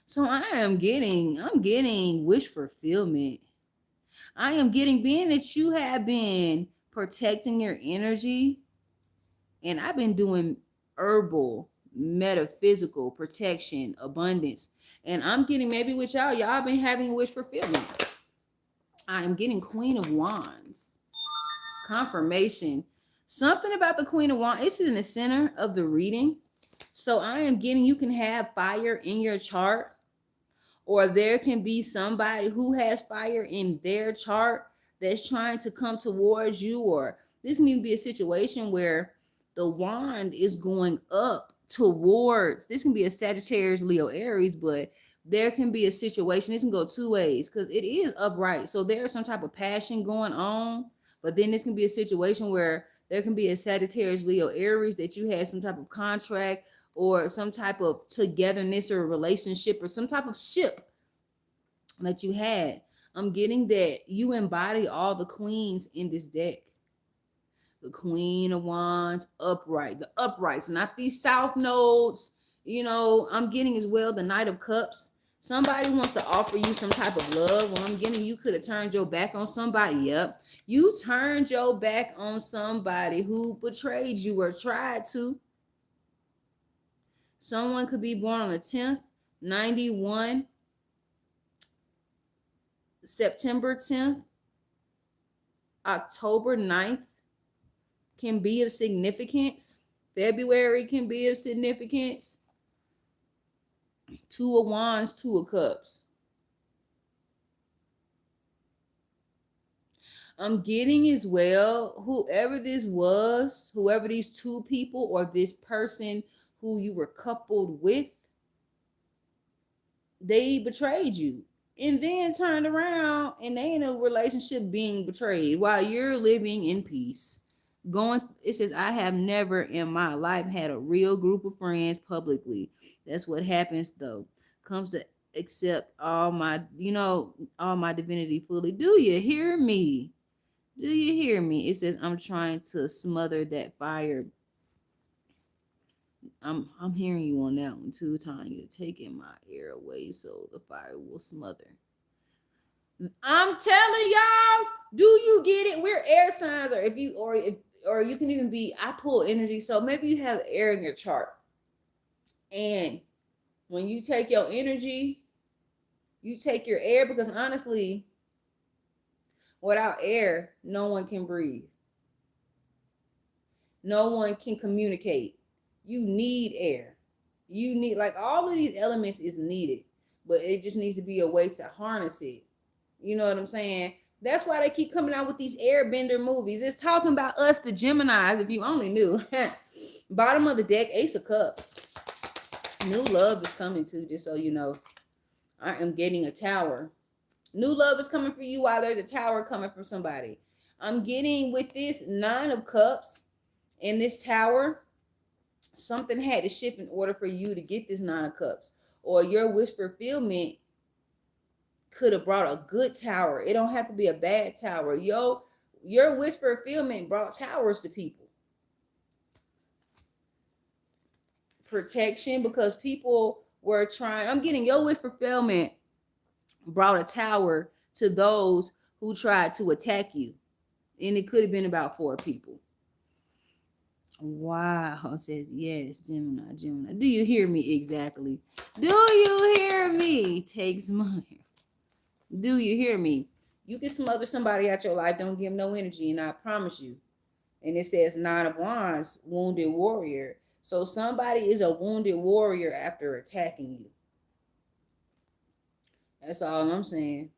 So I'm getting wish fulfillment. I am getting, being that you have been protecting your energy, and I've been doing herbal, metaphysical protection, abundance. And I'm getting, maybe with y'all been having wish fulfillment. I am getting Queen of Wands. Confirmation. Something about the Queen of Wands. It's in the center of the reading. So I am getting, you can have fire in your chart, or there can be somebody who has fire in their chart that's trying to come towards you, or this can even be a situation where the wand is going up towards, this can be a Sagittarius, Leo, Aries, but there can be a situation, this can go two ways because it is upright. So there's some type of passion going on, but then this can be a situation where there can be a Sagittarius, Leo, Aries that you had some type of contract or some type of togetherness or relationship or some type of ship that you had. I'm getting that you embody all the queens in this deck. The Queen of Wands, upright, the uprights, not these south nodes. You know, I'm getting as well the Knight of Cups. Somebody wants to offer you some type of love. When I'm getting, you could have turned your back on somebody. Yep. You turned your back on somebody who betrayed you or tried to. Someone could be born on the 10th, 91, September 10th, October 9th can be of significance. February can be of significance. Two of Wands, Two of Cups. I'm getting as well, whoever this was, whoever these two people or this person who you were coupled with, they betrayed you and then turned around and they in a relationship being betrayed while you're living in peace. It says, I have never in my life had a real group of friends publicly. That's what happens though. Comes to accept all my divinity fully. Do you hear me? Do you hear me? It says, I'm trying to smother that fire. I'm hearing you on that one too, Tanya. Taking my air away so the fire will smother. I'm telling y'all, do you get it? We're air signs, or or you can even be, I pull energy. So maybe you have air in your chart. And when you take your energy, you take your air, because honestly, without air, no one can breathe. No one can communicate. You need air. You need, like, all of these elements is needed, but it just needs to be a way to harness it. You know what I'm saying? That's why they keep coming out with these airbender movies. It's talking about us, the Geminis, if you only knew. Bottom of the deck, Ace of Cups. New love is coming too, just so you know. I am getting a tower. New love is coming for you while there's a tower coming from somebody. I'm getting with this Nine of Cups in this tower, something had to shift in order for you to get this Nine of Cups. Or your wish fulfillment could have brought a good tower. It don't have to be a bad tower. Your wish fulfillment brought towers to people. Protection, because people were trying. I'm getting your wish fulfillment brought a tower to those who tried to attack you. And it could have been about 4 people. Wow, says yes, Gemini, Gemini. Do you hear me exactly? Do you hear me? Takes money. Do you hear me? You can smother somebody out your life, don't give them no energy, and I promise you. And it says Nine of Wands, wounded warrior. So somebody is a wounded warrior after attacking you. That's all I'm saying.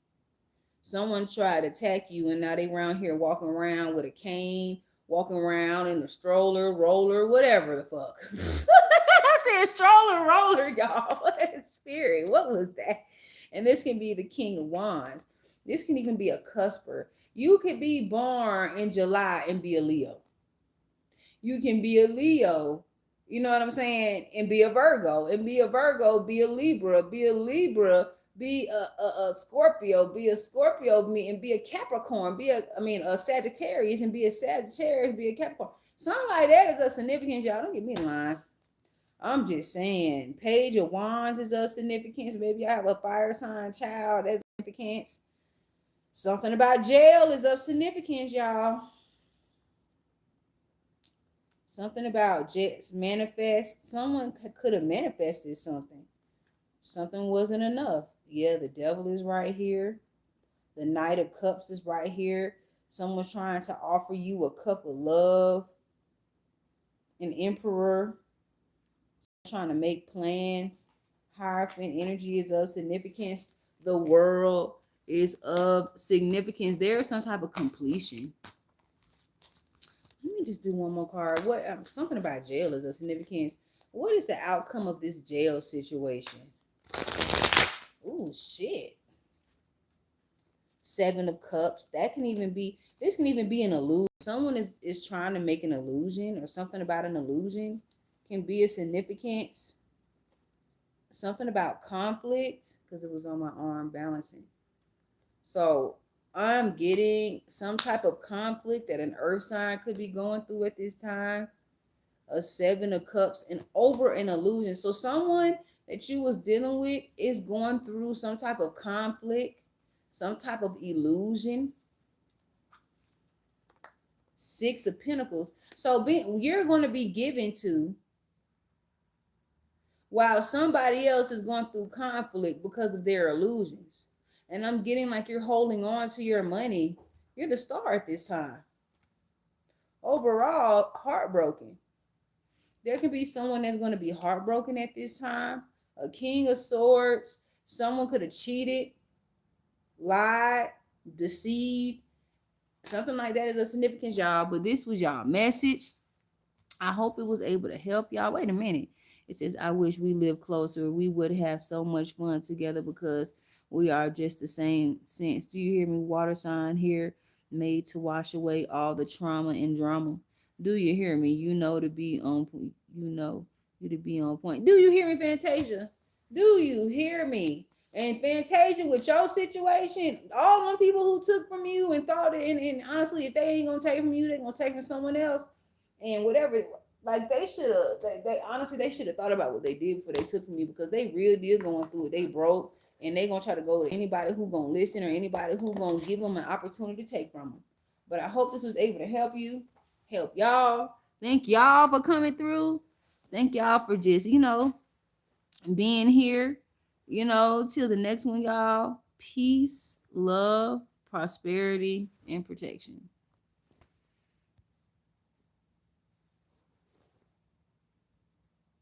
Someone tried to attack you, and now they around here walking around with a cane, walking around in a stroller, roller, whatever the fuck. I said stroller, roller, y'all. Spirit, what was that? And this can be the King of Wands. This can even be a cusper. You could be born in July and be a Leo. You can be a Leo, you know what I'm saying, and be a Virgo, and be a Virgo, be a Libra, be a Libra, be a Scorpio, be a Scorpio, and be a Capricorn, a Sagittarius, and be a Sagittarius, be a Capricorn. Something like that is a significance, y'all. Don't get me lying. I'm just saying. Page of Wands is of significance. Maybe I have a fire sign child. That's significance. Something about jail is of significance, y'all. Something about just manifest. Someone could have manifested something. Something wasn't enough. Yeah, the devil is right here. The Knight of Cups is right here. Someone's trying to offer you a cup of love. An Emperor trying to make plans. Hierophant energy is of significance. The World is of significance. There is some type of completion. Let me just do one more card. What something about jail is of significance. What is the outcome of this jail situation? Oh shit. Seven of Cups. That can even be. This can even be an illusion. Someone is trying to make an illusion, or something about an illusion can be of significance. Something about conflict, because it was on my arm balancing. So I'm getting some type of conflict that an earth sign could be going through at this time. A Seven of Cups and over an illusion. So someone that you was dealing with is going through some type of conflict, some type of illusion. Six of Pentacles. So you're going to be given to, while somebody else is going through conflict because of their illusions. And I'm getting like you're holding on to your money. You're the star at this time. Overall, heartbroken. There could be someone that's going to be heartbroken at this time. A King of Swords. Someone could have cheated, lied, deceived. Something like that is a significance, y'all. But this was y'all message. I hope it was able to help y'all. Wait a minute. It says, I wish we lived closer. We would have so much fun together because we are just the same sense. Do you hear me? Water sign here, made to wash away all the trauma and drama. Do you hear me? You know to be on point. You know you to be on point. Do you hear me, Fantasia? Do you hear me? And Fantasia, with your situation, all them people who took from you and thought, and honestly, if they ain't gonna take from you, they're gonna take from someone else. And whatever, like they should have, they honestly, they should have thought about what they did before they took from you, because they really did going through it. They broke, and they gonna try to go to anybody who gonna listen, or anybody who gonna give them an opportunity to take from them. But I hope this was able to help you, help y'all. Thank y'all for coming through. Thank y'all for just, being here. Till the next one, y'all. Peace, love, prosperity, and protection.